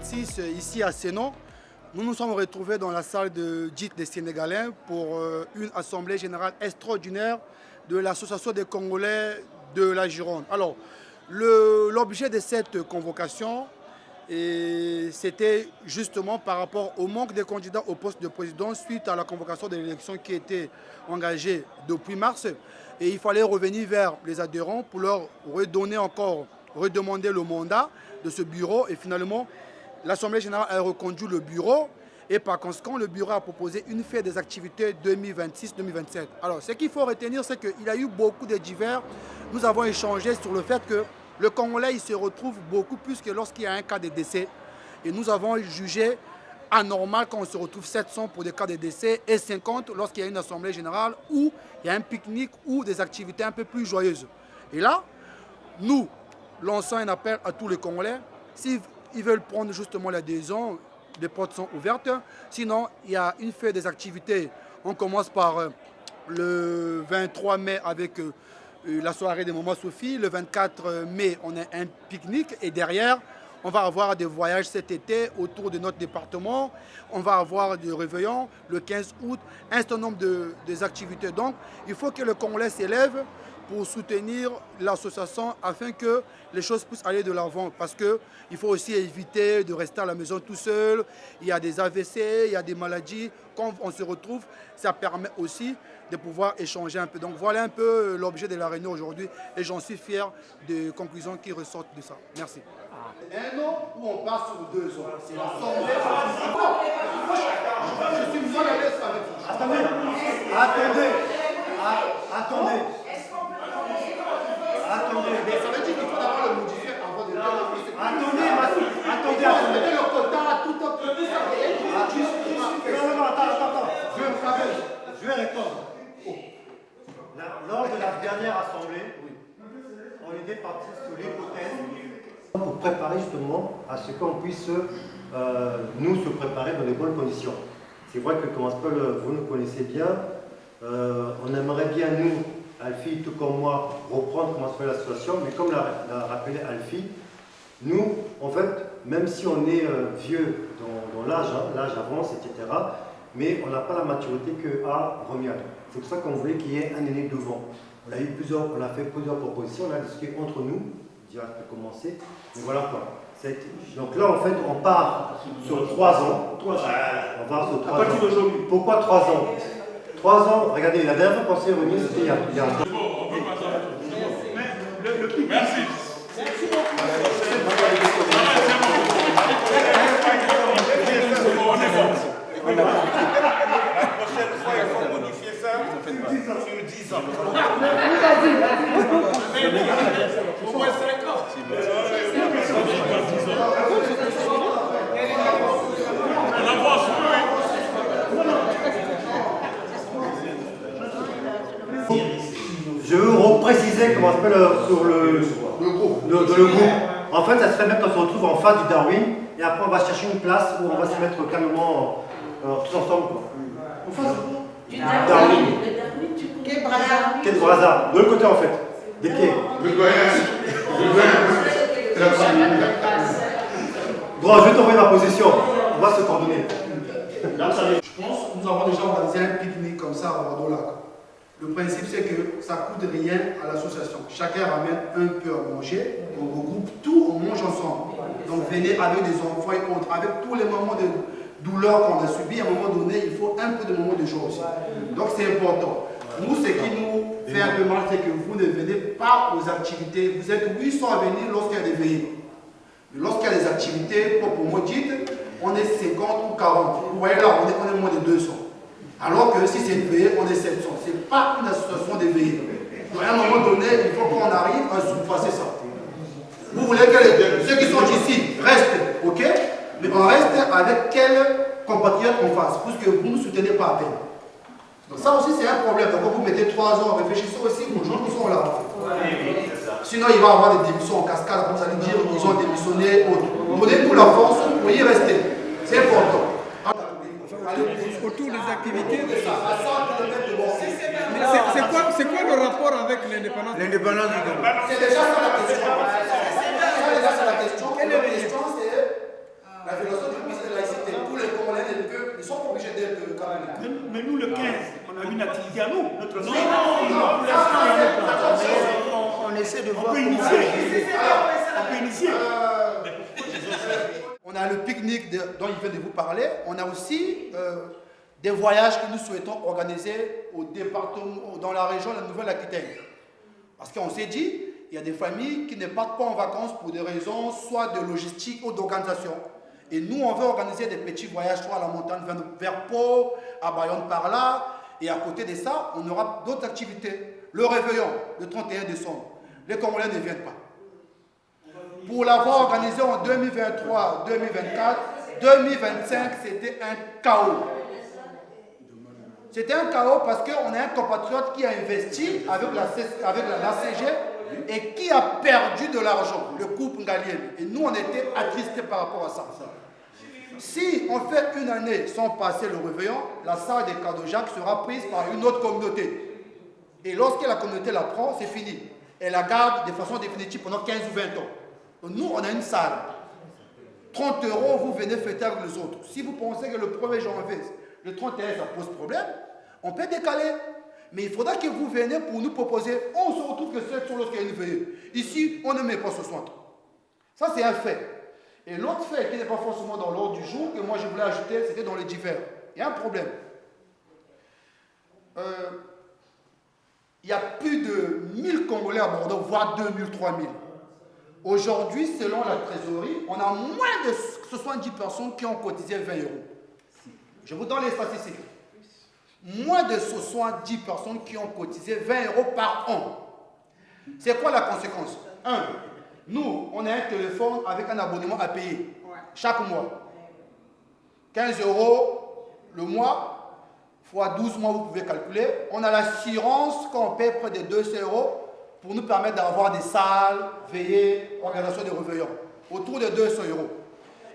2026, ici à Sénon, nous nous sommes retrouvés dans la salle de dite des Sénégalais pour une assemblée générale extraordinaire de l'Association des Congolais de la Gironde. Alors, l'objet de cette convocation, c'était justement par rapport au manque de candidats au poste de président suite à la convocation de l'élection qui était engagée depuis mars. Et il fallait revenir vers les adhérents pour leur redemander le mandat de ce bureau. Et finalement, l'Assemblée générale a reconduit le bureau. Et par conséquent, le bureau a proposé une fête des activités 2026-2027. Alors, ce qu'il faut retenir, c'est qu'il y a eu beaucoup de divers. Nous avons échangé sur le fait que le Congolais il se retrouve beaucoup plus que lorsqu'il y a un cas de décès. Et nous avons jugé anormal quand on se retrouve 700 pour des cas de décès et 50 lorsqu'il y a une assemblée générale où il y a un pique-nique ou des activités un peu plus joyeuses. Et là, nous lançons un appel à tous les Congolais. S'ils veulent prendre justement l'adhésion, les portes sont ouvertes. Sinon, il y a une fête des activités. On commence par le 23 mai avec la soirée des Moments Sophie. Le 24 mai, on a un pique-nique. Et derrière, on va avoir des voyages cet été autour de notre département. On va avoir des réveillons le 15 août. Un certain nombre des activités. Donc, il faut que le Congolais s'élève pour soutenir l'association afin que les choses puissent aller de l'avant. Parce qu'il faut aussi éviter de rester à la maison tout seul. Il y a des AVC, il y a des maladies. Quand on se retrouve, ça permet aussi de pouvoir échanger un peu. Donc voilà un peu l'objet de la réunion aujourd'hui et j'en suis fier des conclusions qui ressortent de ça. Merci. Un an ou on passe sur 2 ans. C'est l'Assemblée. Je suis mal à l'aise avec vous. Attendez. Mais ça veut dire qu'il faut d'abord le modifier avant de le attendez. Le quota, tout un peu. Non, attends. Je vais répondre. Lors de la dernière assemblée, on était parti sur l'hypothèse pour préparer justement à ce qu'on puisse nous se préparer dans les bonnes conditions. C'est vrai que, comme vous nous connaissez bien, on aimerait bien, nous, Alfie, tout comme moi, reprendre comment se fait la situation, mais comme l'a rappelé Alfie, nous, en fait, même si on est vieux dans l'âge, l'âge avance, etc., mais on n'a pas la maturité qu'a Romuald. C'est pour ça qu'on voulait qu'il y ait un aîné devant. On a fait plusieurs propositions, on a discuté entre nous, déjà pour commencer, mais voilà quoi. Donc là, en fait, on part sur 3 ans. On part sur 3 ans. Pourquoi 3 ans? 3 ans, regardez, la dernière fois qu'on s'est réunis, c'était il y a un an. Merci. La prochaine fois, il faut modifier ça sur 10 ans. Au moins 5 ans. On avance, Je veux repréciser comment ça s'appelle sur le groupe. En fait, ça serait même qu'on se retrouve en face du Darwin et après on va chercher une place où on va se mettre calmement tous ensemble. En face du Darwin. Quel Braza. De l'autre côté en fait. Des quais. Bon, je vais t'envoyer ma position. On va se coordonner. Je pense que nous avons déjà organisé un pique-nique comme ça à Bordeaux-Lac. Le principe, c'est que ça ne coûte rien à l'association. Chacun ramène un peu à manger, on regroupe tout, on mange ensemble. Donc venez avec des enfants et autres, avec tous les moments de douleur qu'on a subis, à un moment donné, il faut un peu de moments de joie aussi. Donc c'est important. Nous, ce qui nous fait un peu mal, c'est que vous ne venez pas aux activités. Vous êtes 800 à venir lorsqu'il y a des veillées. Lorsqu'il y a des activités, pour moi dites, on est 50 ou 40. Vous voyez là, on est moins de 200. Alors que si c'est une veillée, on est 700. Ce n'est pas une association de veillées. Donc à un moment donné, il faut qu'on arrive à surpasser ça. Vous voulez que ceux qui sont ici restent, ok? Mais on reste avec quel compatriote en face, puisque vous ne soutenez pas à peine. Donc ça aussi c'est un problème. Donc quand vous mettez 3 ans, réfléchissez aussi aux gens qui sont là. Sinon il va y avoir des démissions en cascade, comme ça veut dire qu'ils ont démissionné. Donnez-nous la force pour y rester. C'est important. Autour des activités. C'est quoi le rapport avec l'indépendance? L'indépendance du Congo. C'est déjà ça la question. La question, c'est la une activité à nous, notre nom. On essaie de voir On peut comment... initier. On peut initier. On a le pique-nique dont il vient de vous parler. On a aussi des voyages que nous souhaitons organiser au département, dans la région de la Nouvelle-Aquitaine. Parce qu'on s'est dit, il y a des familles qui ne partent pas en vacances pour des raisons soit de logistique ou d'organisation. Et nous, on veut organiser des petits voyages, soit à la montagne vers Pau, à Bayonne par là. Et à côté de ça, on aura d'autres activités. Le réveillon, le 31 décembre. Les Congolais ne viennent pas. Pour l'avoir organisé en 2023, 2024, 2025, c'était un chaos. C'était un chaos parce qu'on a un compatriote qui a investi avec l'ACG et qui a perdu de l'argent, le couple Ngalien. Et nous, on était attristés par rapport à ça. Si on fait une année sans passer le réveillon, la salle des Cardojac sera prise par une autre communauté. Et lorsque la communauté la prend, c'est fini. Elle la garde de façon définitive pendant 15 ou 20 ans. Donc nous, on a une salle. 30 €, vous venez fêter avec les autres. Si vous pensez que le 1er janvier, le 31, ça pose problème, on peut décaler. Mais il faudra que vous veniez pour nous proposer. On se retrouve que c'est sur lorsqu'il y a une veillée. Ici, on ne met pas ce soir. Ça, c'est un fait. Et l'autre fait qui n'est pas forcément dans l'ordre du jour, que moi je voulais ajouter, c'était dans les divers. Il y a un problème. Il y a plus de 1000 Congolais à Bordeaux, voire 2000, 3000. Aujourd'hui, selon la trésorerie, on a moins de 70 personnes qui ont cotisé 20 €. Je vous donne les statistiques. Moins de 70 personnes qui ont cotisé 20 € par an. C'est quoi la conséquence? 1. Nous, on a un téléphone avec un abonnement à payer chaque mois. 15 € le mois, fois 12 mois, vous pouvez calculer. On a l'assurance qu'on paie près de 200 € pour nous permettre d'avoir des salles, veillées, organisation de réveillons. Autour de 200 €.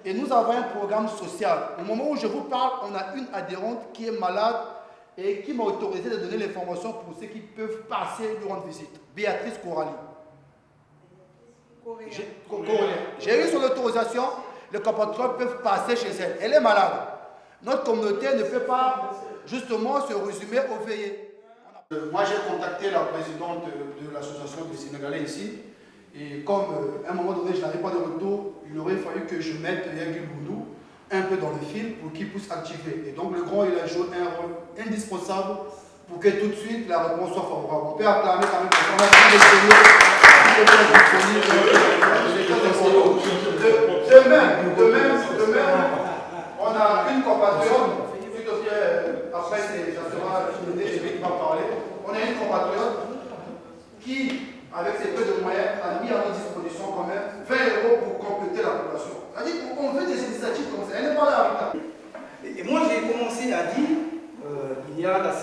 Et nous avons un programme social. Au moment où je vous parle, on a une adhérente qui est malade et qui m'a autorisé de donner l'information pour ceux qui peuvent passer lui rendre visite. Béatrice Coralie. J'ai eu son autorisation, les compatriotes peuvent passer chez elle. Elle est malade. Notre communauté ne peut pas justement se résumer aux veillées. Moi, j'ai contacté la présidente de l'association des Sénégalais ici. Et comme à un moment donné, je n'avais pas de retour, il aurait fallu que je mette Yagui Boundou un peu dans le film pour qu'il puisse activer. Et donc, le grand, il a joué un rôle indispensable pour que tout de suite la réponse soit favorable. On peut acclamer quand même parce qu'on a vu les Demain, on a une compatriote, après ça sera fini, je va parler. On a une compatriote qui, avec ses peu de moyens, a mis à notre disposition quand même 20 € pour compléter la population. C'est-à-dire qu'on veut des initiatives comme ça. Elle n'est pas là. Et moi, j'ai commencé à dire, il y a la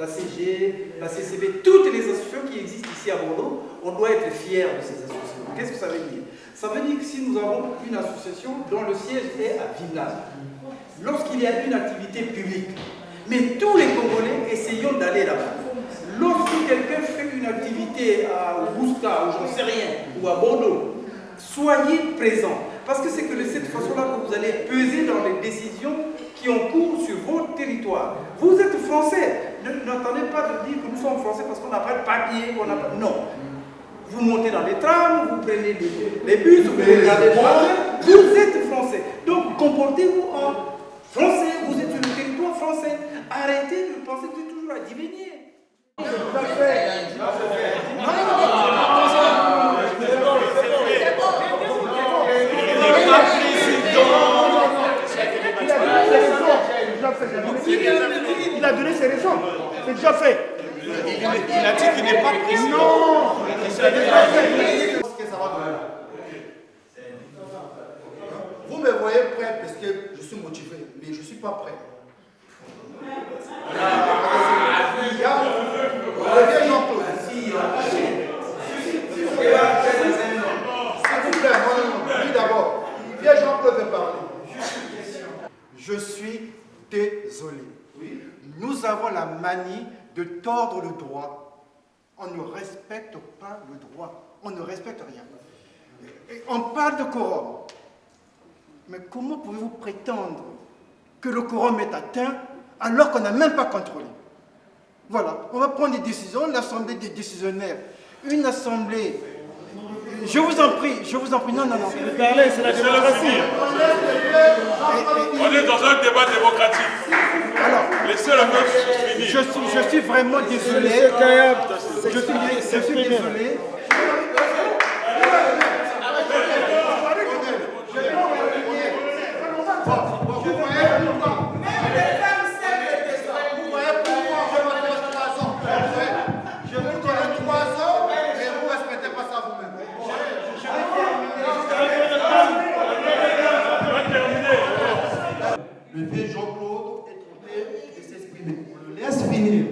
CG, la CCB, toutes les associations qui existent ici à Bordeaux, on doit être fiers de ces associations. Qu'est-ce que ça veut dire? Ça veut dire que si nous avons une association dont le siège est à Villeneuve, lorsqu'il y a une activité publique, mais tous les Congolais essayons d'aller là-bas. Lorsque quelqu'un fait une activité à Ouska, ou j'en sais rien, ou à Bordeaux, soyez présents. Parce que c'est que de cette façon-là que vous allez peser dans les décisions qui ont cours sur votre territoire. Vous êtes français. N'attendez pas de dire que nous sommes français parce qu'on n'a pas de papier, qu'on n'a pas... Non. Vous montez dans les trams, vous prenez les bus, vous regardez les voitures, vous êtes français. Donc comportez-vous en français, vous êtes sur le territoire français. Arrêtez de penser que c'est toujours à diviner. Il a donné ses raisons. C'est déjà fait. Il a dit qu'il n'est pas président. Non. Vous me voyez prêt parce que je suis motivé, mais je ne suis pas prêt. Il y a le Jean-Claude. S'il vous plaît, lui d'abord. Viens Jean-Claude veut parler. Je suis désolé. Nous avons la manie de tordre le droit. On ne respecte pas le droit. On ne respecte rien. Et on parle de quorum. Mais comment pouvez-vous prétendre que le quorum est atteint alors qu'on n'a même pas contrôlé? Voilà, on va prendre des décisions, l'assemblée des décisionnaires. Une assemblée. Je vous en prie, non. Parler, c'est la démocratie. On est dans un débat démocratique. Alors, Laissez le peuple finir. je suis vraiment désolé. Je suis désolé. Le vieux Jean-Claude est tenté de s'exprimer. On le laisse finir.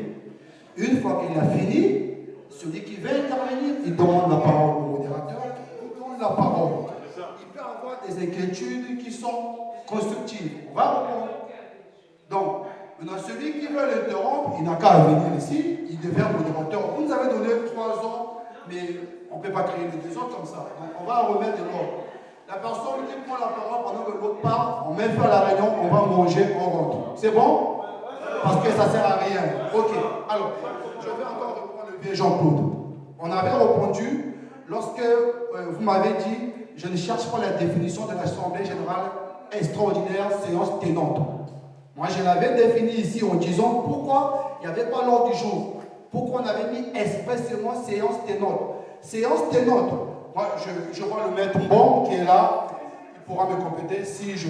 Une fois qu'il a fini, celui qui veut intervenir, il demande la parole au modérateur, il donne la parole. Il peut avoir des inquiétudes qui sont constructives. On va répondre. Donc, maintenant, celui qui veut l'interrompre, il n'a qu'à venir ici, il devient modérateur. Vous nous avez donné 3 ans, mais on ne peut pas créer des désordres comme ça. Donc, on va remettre de l'ordre. La personne qui prend la parole pendant que l'autre parle, on met fin à la réunion, on va manger, on rentre. C'est bon? Parce que ça ne sert à rien. Ok. Alors, je vais encore reprendre le vieux Jean-Claude. On avait répondu lorsque vous m'avez dit, je ne cherche pas la définition de l'Assemblée générale extraordinaire séance tenante. Moi, je l'avais défini ici en disant pourquoi il n'y avait pas l'ordre du jour. Pourquoi on avait mis expressément séance tenante. Séance tenante. Moi, je vois le maître Bon qui est là, il pourra me compléter si je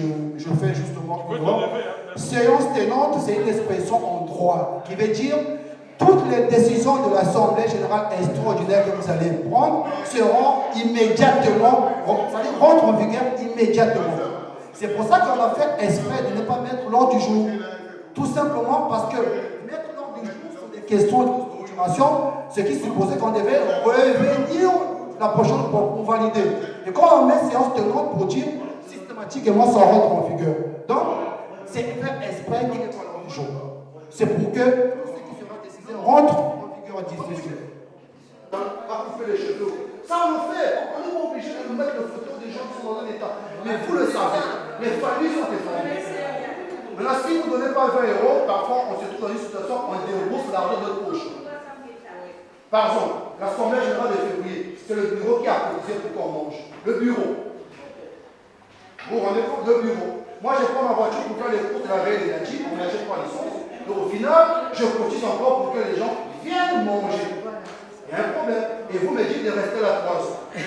fais justement une erreur. Séance tenante, c'est une expression en droit qui veut dire toutes les décisions de l'Assemblée générale extraordinaire que vous allez prendre seront immédiatement, c'est-à-dire rentrent en vigueur immédiatement. C'est pour ça qu'on a fait exprès de ne pas mettre l'ordre du jour. Tout simplement parce que mettre l'ordre du jour sur des questions de structuration, ce qui supposait qu'on devait revenir la prochaine pour valider. Et quand on met séance tenante pour dire systématiquement ça rentre en vigueur. Donc, c'est faire exprès qu'il n'est pas l'ordre du jour. C'est pour que tout ce qui sera décidé rentre en vigueur à 18 heures. À couper les cheveux. Ça on le fait. On n'est pas obligé de nous mettre les photos des gens qui sont dans un état. Mais vous le savez, les familles sont défendues. Maintenant, si vous ne donnez pas 20 €, parfois on se trouve dans une situation où on débourse l'argent de notre poche. Par exemple, l'Assemblée générale de février, c'est le bureau qui a proposé pour qu'on mange. Le bureau. Vous vous rendez compte? Le bureau. Moi, je prends ma voiture pour faire les courses de la veille de la Jeep, on n'achète pas l'essence. Donc au final, je cotise encore pour que les gens viennent manger. Il y a un problème. Et vous me dites de rester là 3 ans. Je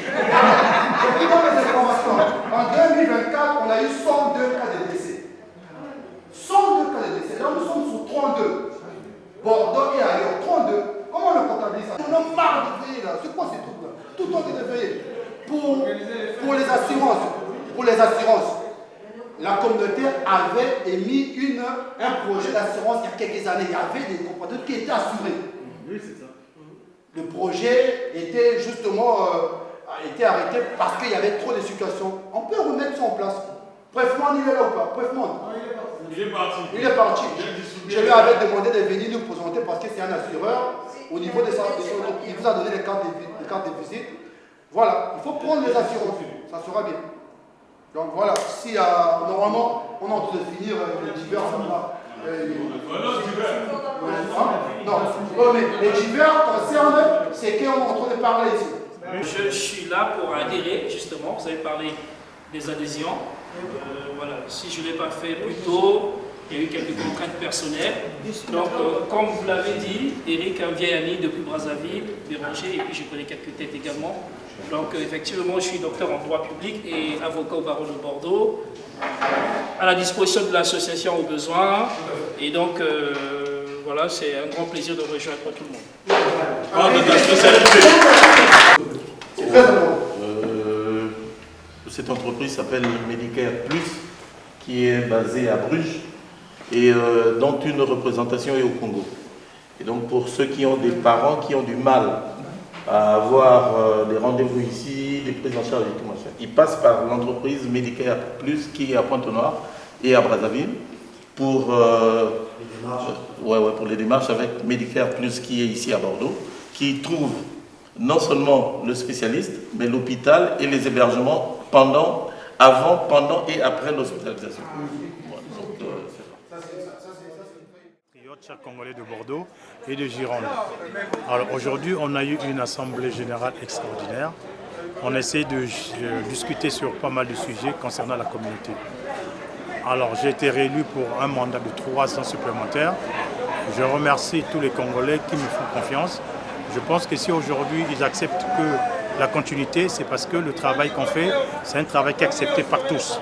vous donne les informations. En 2024, on a eu 102 cas de décès. 102 cas de décès. Là, nous sommes sur 32. Bordeaux et ailleurs, 32. Comment on le comptabilise ça? On a marre de veiller là. C'est quoi ces trucs-là? Tout le temps de veiller. Pour les assurances. Pour les assurances. La communauté avait émis un projet d'assurance il y a quelques années. Il y avait des compatriotes qui étaient assurés. Oui, c'est ça. Le projet était justement été arrêté parce qu'il y avait trop de situations. On peut remettre ça en place. Brefman, il est là ou pas? Brefman. Il est parti. Il est parti. Je lui avais demandé de venir nous présenter parce que c'est un assureur. Au niveau de sa, il vous a donné les cartes de visite. Voilà, il faut prendre les assurances. Ça sera bien. Donc voilà, si normalement on est en train de finir les divers, ça va. Non, mais les divers concernent ce qu'on est en train de parler ici. Je suis là pour adhérer, justement. Vous avez parlé des adhésions. Voilà, si je ne l'ai pas fait plus tôt, il y a eu quelques contraintes personnelles. Donc, comme vous l'avez dit, Eric, un vieil ami depuis Brazzaville, Béranger, et puis je connais quelques têtes également. Donc, effectivement, je suis docteur en droit public et avocat au barreau de Bordeaux, à la disposition de l'association au besoin. Et donc, voilà, c'est un grand plaisir de rejoindre tout le monde. Parle de ta spécialité. C'est très important. Cette entreprise s'appelle Medicare Plus, qui est basée à Bruges et dont une représentation est au Congo. Et donc pour ceux qui ont des parents qui ont du mal à avoir des rendez-vous ici, des prises en charge et tout machin, ils passent par l'entreprise Medicare Plus qui est à Pointe-Noire et à Brazzaville pour les démarches avec Medicare Plus qui est ici à Bordeaux, qui trouve non seulement le spécialiste, mais l'hôpital et les hébergements avant, pendant et après l'hospitalisation. chers Congolais de Bordeaux et de Gironde. Alors aujourd'hui, on a eu une assemblée générale extraordinaire. On essaie de discuter sur pas mal de sujets concernant la communauté. Alors j'ai été réélu pour un mandat de 3 ans supplémentaires. Je remercie tous les Congolais qui me font confiance. Je pense que si aujourd'hui ils acceptent que la continuité, c'est parce que le travail qu'on fait, c'est un travail qui est accepté par tous.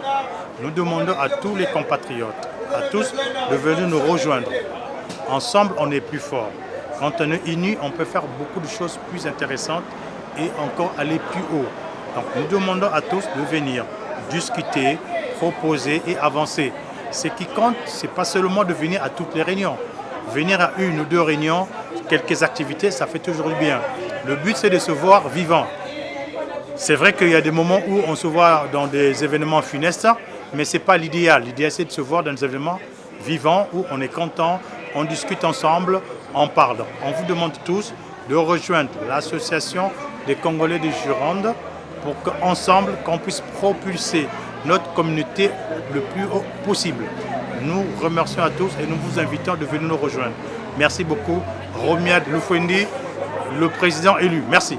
Nous demandons à tous les compatriotes, à tous, de venir nous rejoindre. Ensemble, on est plus fort. Quand on est unis, on peut faire beaucoup de choses plus intéressantes et encore aller plus haut. Donc nous demandons à tous de venir discuter, proposer et avancer. Ce qui compte, ce n'est pas seulement de venir à toutes les réunions. Venir à 1 ou 2 réunions, quelques activités, ça fait toujours du bien. Le but, c'est de se voir vivant. C'est vrai qu'il y a des moments où on se voit dans des événements funestes, mais ce n'est pas l'idéal. L'idéal, c'est de se voir dans des événements vivants où on est content, on discute ensemble, on parle. On vous demande tous de rejoindre l'association des Congolais de Gironde pour qu'ensemble, qu'on puisse propulser notre communauté le plus haut possible. Nous remercions à tous et nous vous invitons de venir nous rejoindre. Merci beaucoup. Romiad Lufwendi, le président élu. Merci.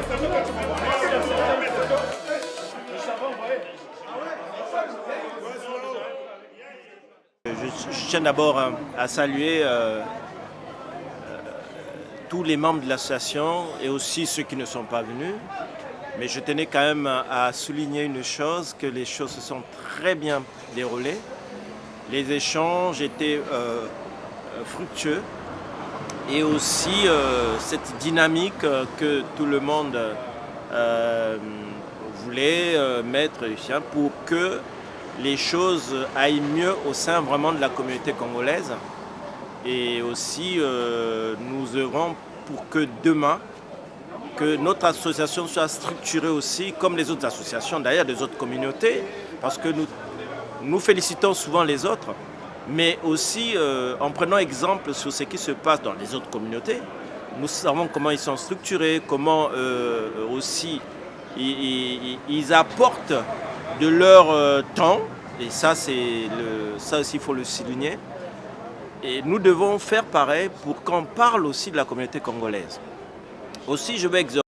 Je tiens d'abord à saluer tous les membres de l'association et aussi ceux qui ne sont pas venus. Mais je tenais quand même à souligner une chose, que les choses se sont très bien déroulées. Les échanges étaient fructueux et aussi cette dynamique que tout le monde voulait mettre pour que les choses aillent mieux au sein vraiment de la communauté congolaise. Et aussi, nous œuvrons pour que demain, que notre association soit structurée aussi, comme les autres associations, d'ailleurs des autres communautés, parce que nous félicitons souvent les autres, mais aussi en prenant exemple sur ce qui se passe dans les autres communautés. Nous savons comment ils sont structurés, comment aussi ils apportent de leur temps, et ça aussi il faut le souligner. Et nous devons faire pareil pour qu'on parle aussi de la communauté congolaise. Aussi, je vais exhorter